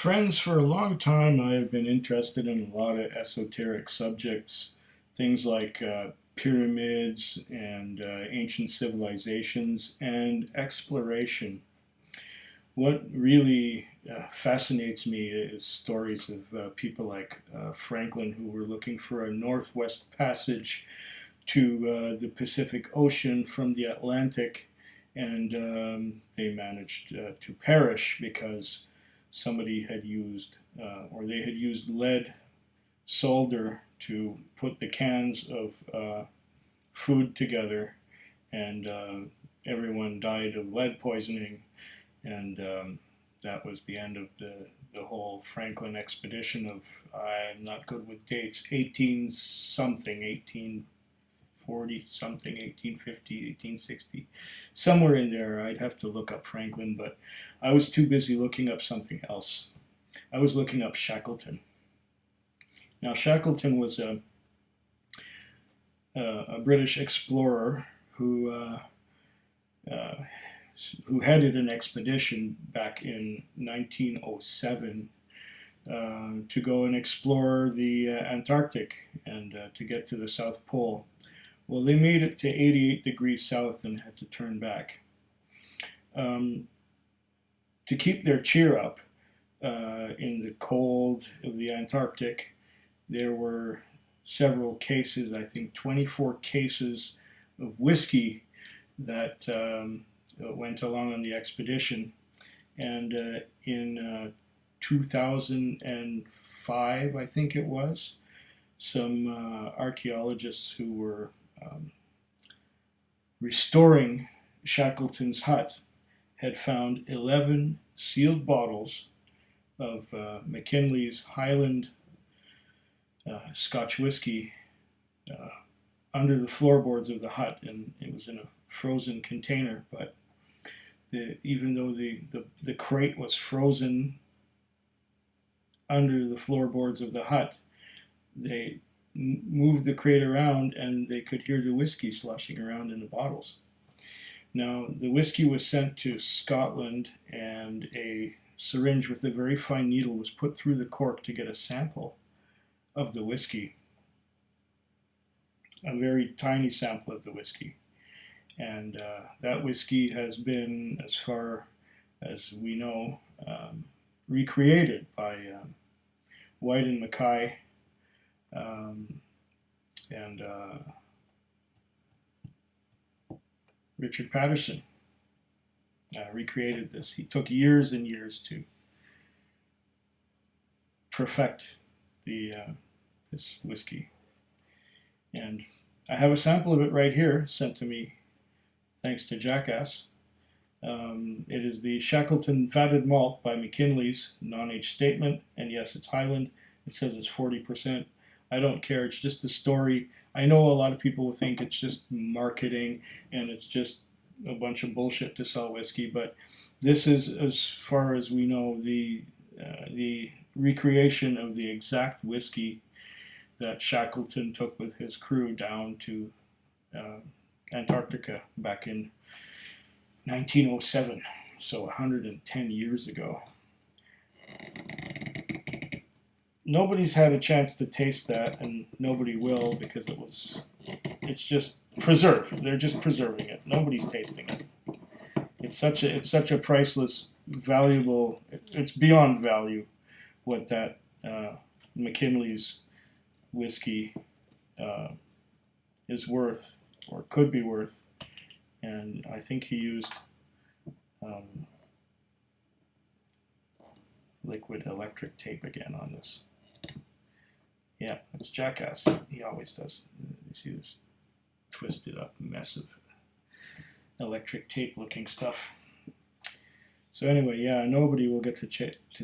friends, for a long time, I have been interested in a lot of esoteric subjects, things like pyramids and ancient civilizations and exploration. What really fascinates me is stories of people like Franklin, who were looking for a northwest passage to the Pacific Ocean from the Atlantic, and they managed to perish because somebody had used, or they had used lead solder to put the cans of food together, and everyone died of lead poisoning, and that was the end of the whole Franklin expedition of, I'm not good with dates, 18 something, 1840 something, 1850, 1860, somewhere in there. I'd have to look up Franklin, but I was too busy looking up something else. I was looking up Shackleton. Now, Shackleton was a British explorer uh, who headed an expedition back in 1907 to go and explore the Antarctic and to get to the South Pole. Well, they made it to 88 degrees south and had to turn back. To keep their cheer up in the cold of the Antarctic, there were several cases, I think 24 cases of whiskey that went along on the expedition. And in 2005, I think it was, some archaeologists who were restoring Shackleton's hut had found 11 sealed bottles of MacKinlay's Highland Scotch Whisky under the floorboards of the hut, and it was in a frozen container. But even though the crate was frozen under the floorboards of the hut, they moved the crate around and they could hear the whiskey sloshing around in the bottles. Now, the whiskey was sent to Scotland, and a syringe with a very fine needle was put through the cork to get a sample of the whiskey, a very tiny sample of the whiskey. And that whiskey has been, as far as we know, recreated by White and Mackay, and Richard Patterson recreated this. He took years and years to perfect this whiskey. And I have a sample of it right here, sent to me thanks to Jackass. It is the Shackleton Vatted Malt by MacKinlay's, non-age statement, and yes, it's Highland. It says it's 40%. I don't care, it's just a story. I know a lot of people will think it's just marketing and it's just a bunch of bullshit to sell whiskey, but this is, as far as we know, the recreation of the exact whiskey that Shackleton took with his crew down to Antarctica back in 1907, so 110 years ago. Nobody's had a chance to taste that, and nobody will, because it's just preserved. They're just preserving it. Nobody's tasting it. It's such a priceless, valuable. It's beyond value what that MacKinlay's whiskey is worth, or could be worth. And I think he used liquid electric tape again on this. Yeah, it's Jackass. He always does. You see this twisted up mess of electric tape looking stuff. So anyway, yeah, nobody will get to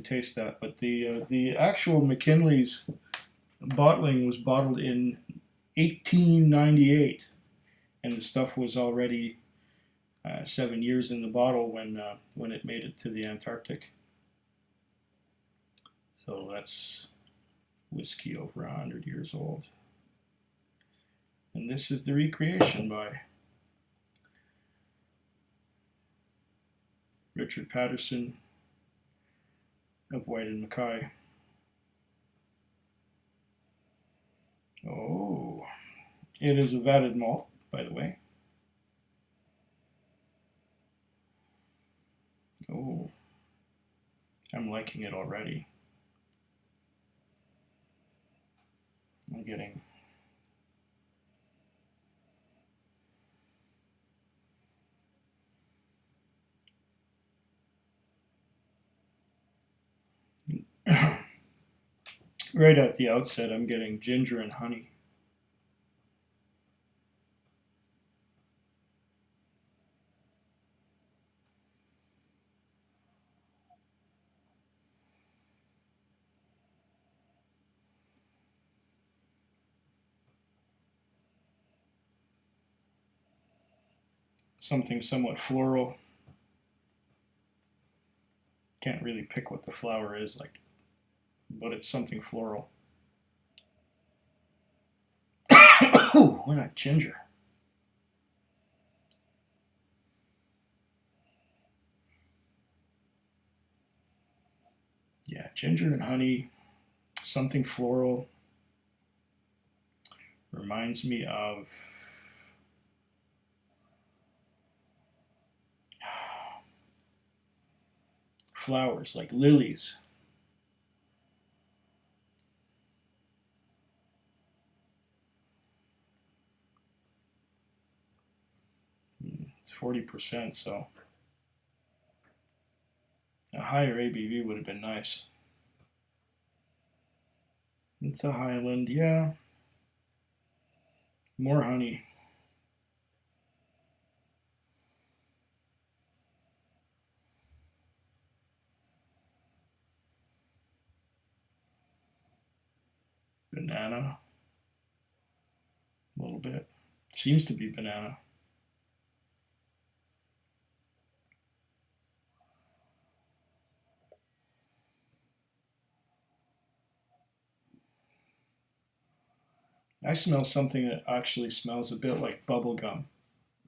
taste that. But the actual MacKinlay's bottling was bottled in 1898, and the stuff was already 7 years in the bottle when it made it to the Antarctic. So that's whiskey over 100 years old. And this is the recreation by Richard Patterson, of whited Mackay. Oh, it is a vatted malt, by the way. Oh, I'm liking it already. I'm getting right at the outset, I'm getting ginger and honey. Something somewhat floral. Can't really pick what the flower is like, but it's something floral. Oh, why not ginger? Yeah, ginger and honey, something floral. Reminds me of flowers like lilies. It's 40%, so a higher ABV would have been nice. It's a Highland, yeah. More honey. Banana, a little bit. Seems to be banana. I smell something that actually smells a bit like bubble gum,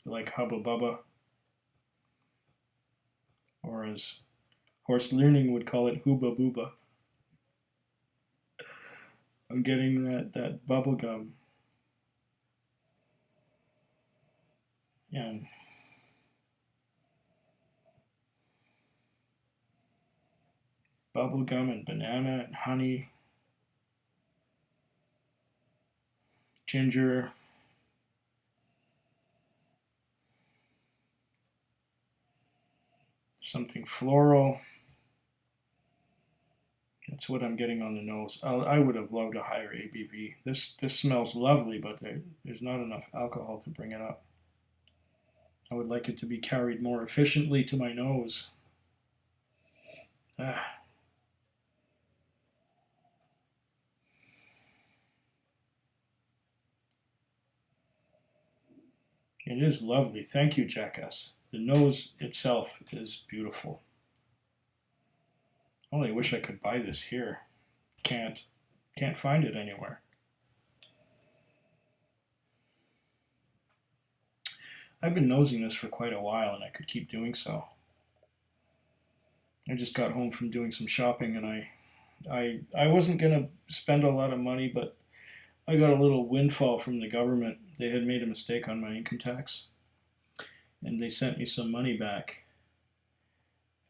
like Hubba Bubba, or as Horst Learning would call it, Hooba Booba. I'm getting that bubble gum and bubble gum and banana and honey, ginger, something floral. That's what I'm getting on the nose. I would have loved a higher ABV. This smells lovely, but there's not enough alcohol to bring it up. I would like it to be carried more efficiently to my nose. Ah, it is lovely. Thank you, Jackass. The nose itself is beautiful. Only wish I could buy this here. Can't. Can't find it anywhere. I've been nosing this for quite a while and I could keep doing so. I just got home from doing some shopping and I wasn't gonna spend a lot of money, but I got a little windfall from the government. They had made a mistake on my income tax and they sent me some money back.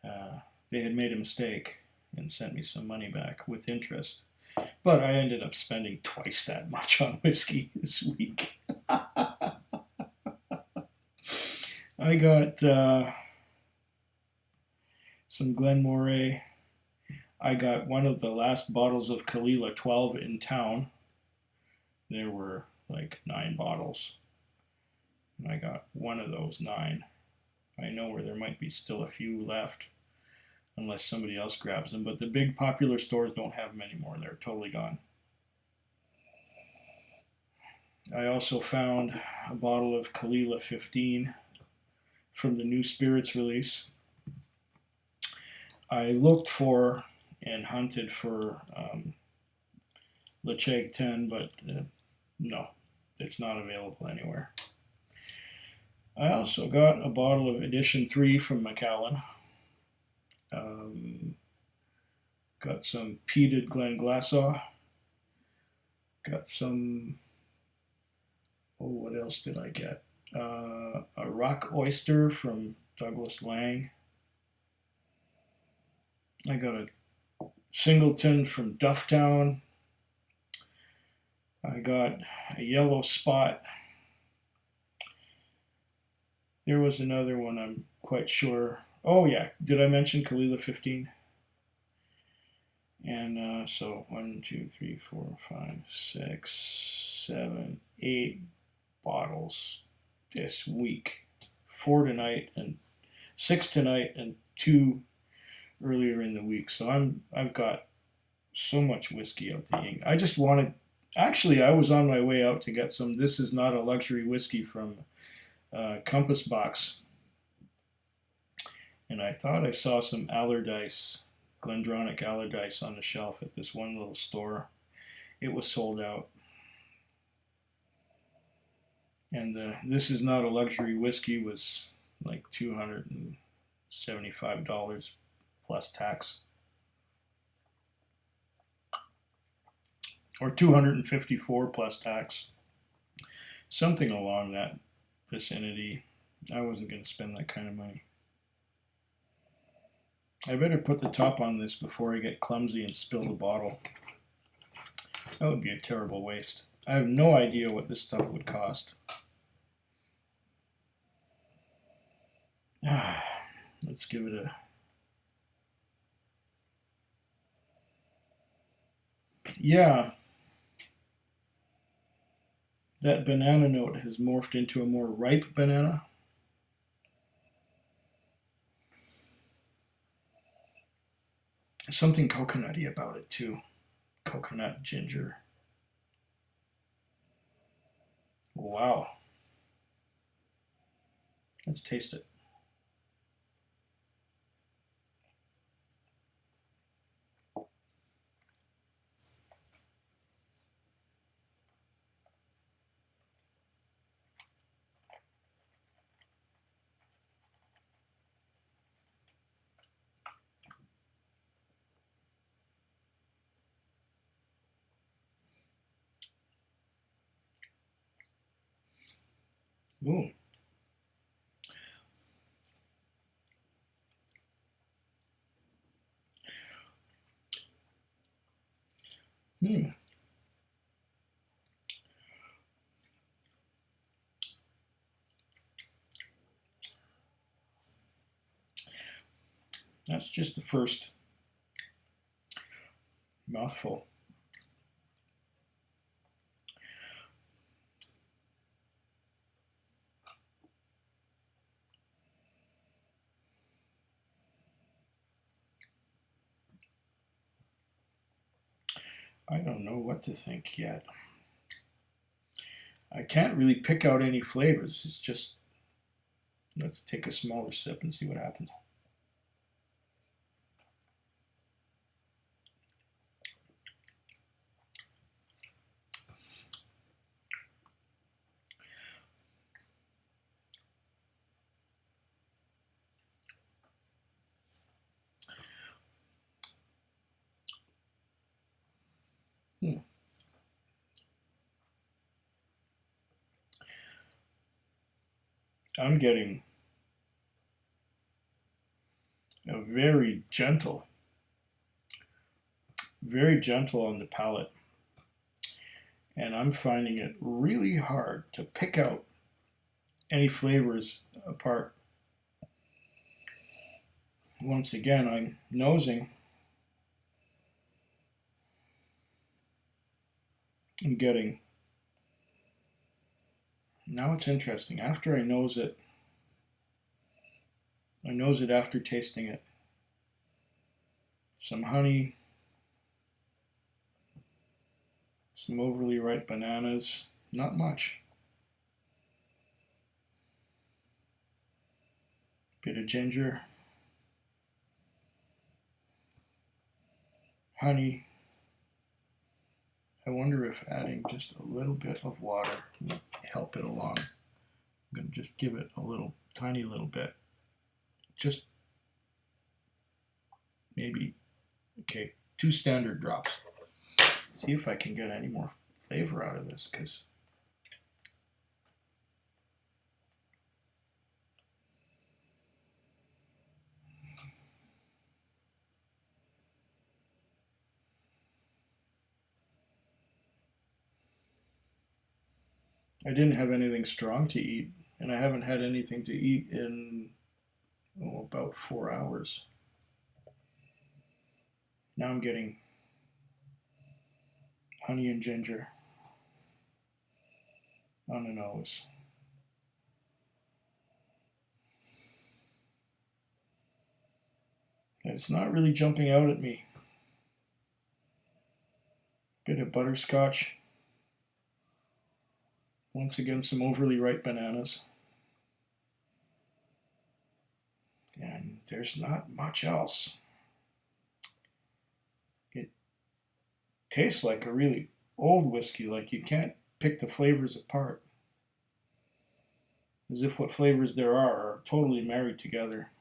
They had made a mistake and sent me some money back with interest. But I ended up spending twice that much on whiskey this week. I got some Glenmorangie. I got one of the last bottles of Kalila 12 in town. There were like 9 bottles. And I got one of those 9. I know where there might be still a few left, unless somebody else grabs them. But the big popular stores don't have them anymore. They're totally gone. I also found a bottle of Kalila 15 from the new Spirits release. I looked for and hunted for Lecheg 10, but no, it's not available anywhere. I also got a bottle of Edition 3 from Macallan. Got some peated Glenglassaugh. Got some, oh, what else did I get? A rock oyster from Douglas Lang. I got a singleton from Dufftown. I got a yellow spot. There was another one, I'm quite sure. Oh yeah, did I mention Kalila 15? And so 1, 2, 3, 4, 5, 6, 7, 8 bottles this week. 4 tonight and 6 tonight and 2 earlier in the week. So I've got so much whiskey out the yin. I just wanted. Actually, I was on my way out to get some. This is not a luxury whiskey from Compass Box, and I thought I saw some Allardyce, Glendronach Allardyce on the shelf at this one little store. It was sold out. And this is not a luxury whiskey was like $275 plus tax. Or $254 plus tax. Something along that vicinity. I wasn't going to spend that kind of money. I better put the top on this before I get clumsy and spill the bottle. That would be a terrible waste. I have no idea what this stuff would cost. Let's give it a... Yeah. That banana note has morphed into a more ripe banana. Something coconutty about it too. Coconut, ginger. Wow. Let's taste it. Ooh. That's just the first mouthful. I don't know what to think yet. I can't really pick out any flavors. It's just, let's take a smaller sip and see what happens. I'm getting a very gentle on the palate. And I'm finding it really hard to pick out any flavors apart. Once again, I'm nosing. I'm getting... Now it's interesting. After I nose it after tasting it. Some honey, some overly ripe bananas, not much. Bit of ginger, honey. I wonder if adding just a little bit of water will help it along. I'm going to just give it a little, tiny little bit. Just maybe, okay, 2 standard drops. See if I can get any more flavor out of this, because I didn't have anything strong to eat, and I haven't had anything to eat in about 4 hours. Now I'm getting honey and ginger on the nose. And it's not really jumping out at me. Bit of butterscotch. Once again, some overly ripe bananas. And there's not much else. It tastes like a really old whiskey, like you can't pick the flavors apart. As if what flavors there are totally married together.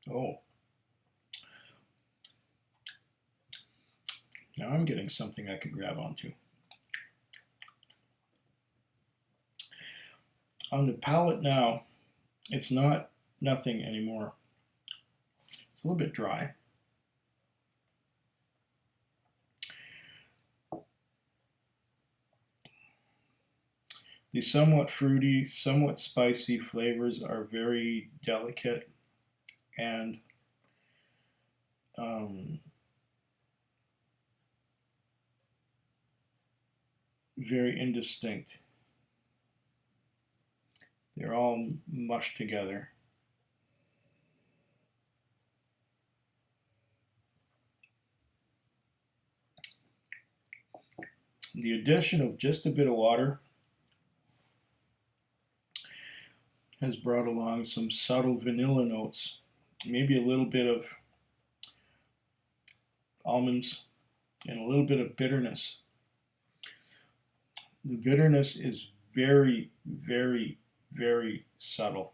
Oh. Now I'm getting something I can grab onto. On the palate now, it's not nothing anymore. It's a little bit dry. The somewhat fruity, somewhat spicy flavors are very delicate and very indistinct. They're all mushed together. The addition of just a bit of water has brought along some subtle vanilla notes, maybe a little bit of almonds, and a little bit of bitterness. The bitterness is very, very, very subtle.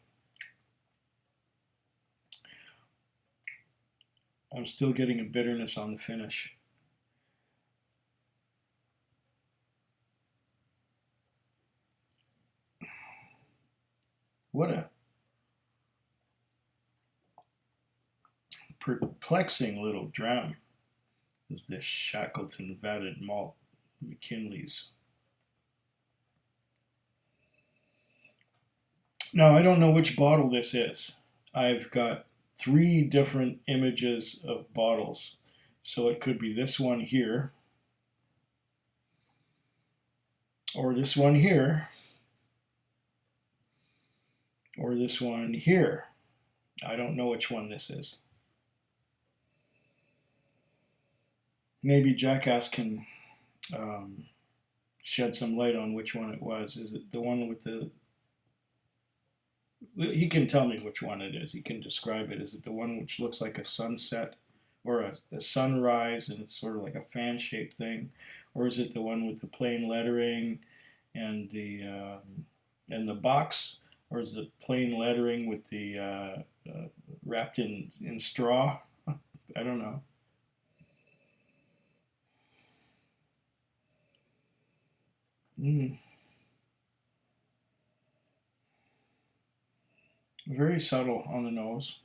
I'm still getting a bitterness on the finish. What a perplexing little dram is this Shackleton Vatted Malt, MacKinlay's. Now, I don't know which bottle this is. I've got 3 different images of bottles. So it could be this one here, or this one here, or this one here. I don't know which one this is. Maybe Jackass can shed some light on which one it was. Is it the one with the... He can tell me which one it is. He can describe it. Is it the one which looks like a sunset or a sunrise and it's sort of like a fan-shaped thing? Or is it the one with the plain lettering and the box? Or is it plain lettering with the wrapped in straw? I don't know. Very subtle on the nose.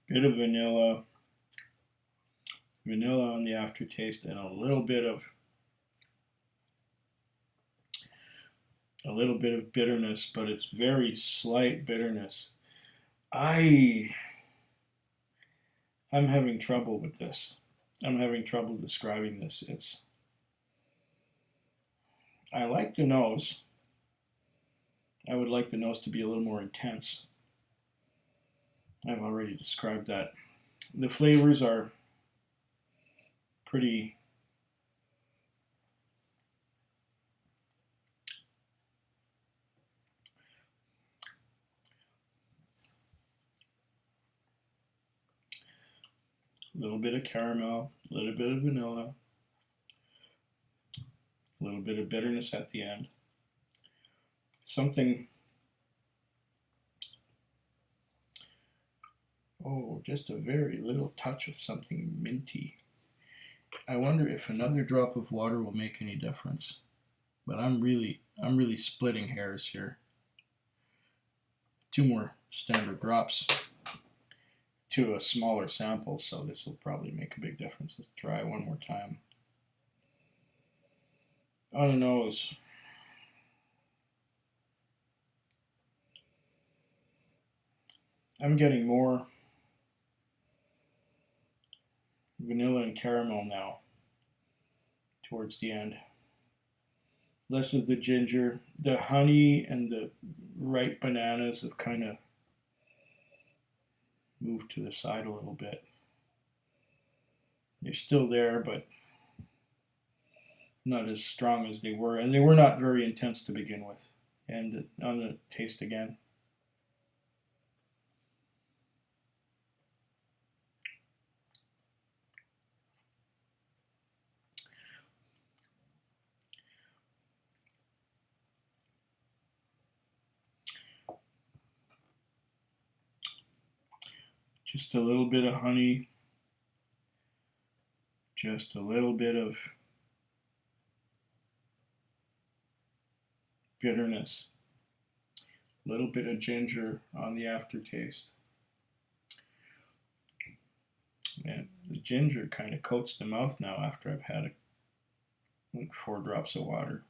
Bit of vanilla on the aftertaste, and a little bit of bitterness, but it's very slight bitterness. I'm having trouble with this. I'm having trouble describing this. I like the nose. I would like the nose to be a little more intense. I've already described that. The flavors are pretty a little bit of caramel, a little bit of vanilla, a little bit of bitterness at the end. Something, just a very little touch of something minty. I wonder if another drop of water will make any difference. But I'm really splitting hairs here. 2 more standard drops to a smaller sample, so this will probably make a big difference. Let's try one more time. On the nose. I'm getting more vanilla and caramel now towards the end. Less of the ginger. The honey and the ripe bananas have kind of moved to the side a little bit. They're still there, but not as strong as they were. And they were not very intense to begin with. And on the taste again. Just a little bit of honey, just a little bit of bitterness, a little bit of ginger on the aftertaste. And the ginger kind of coats the mouth now after I've had like 4 drops of water.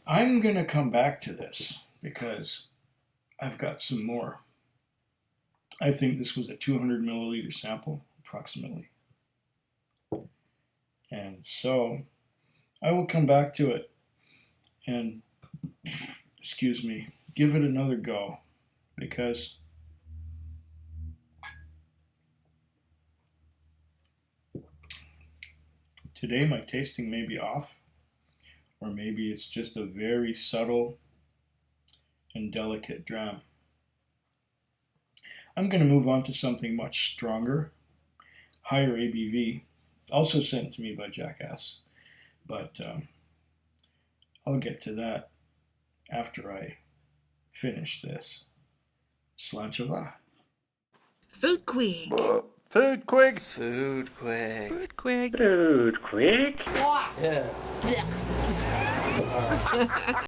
I'm going to come back to this because I've got some more. I think this was a 200 milliliter sample, approximately. And so I will come back to it and, excuse me, give it another go, because today my tasting may be off, or maybe it's just a very subtle and delicate dram. I'm going to move on to something much stronger, higher ABV, also sent to me by Jackass, but I'll get to that after I finish this. Slanchava. Food Quig. Food Quig. Food Quig. Food Quig. Food Quig. Yeah.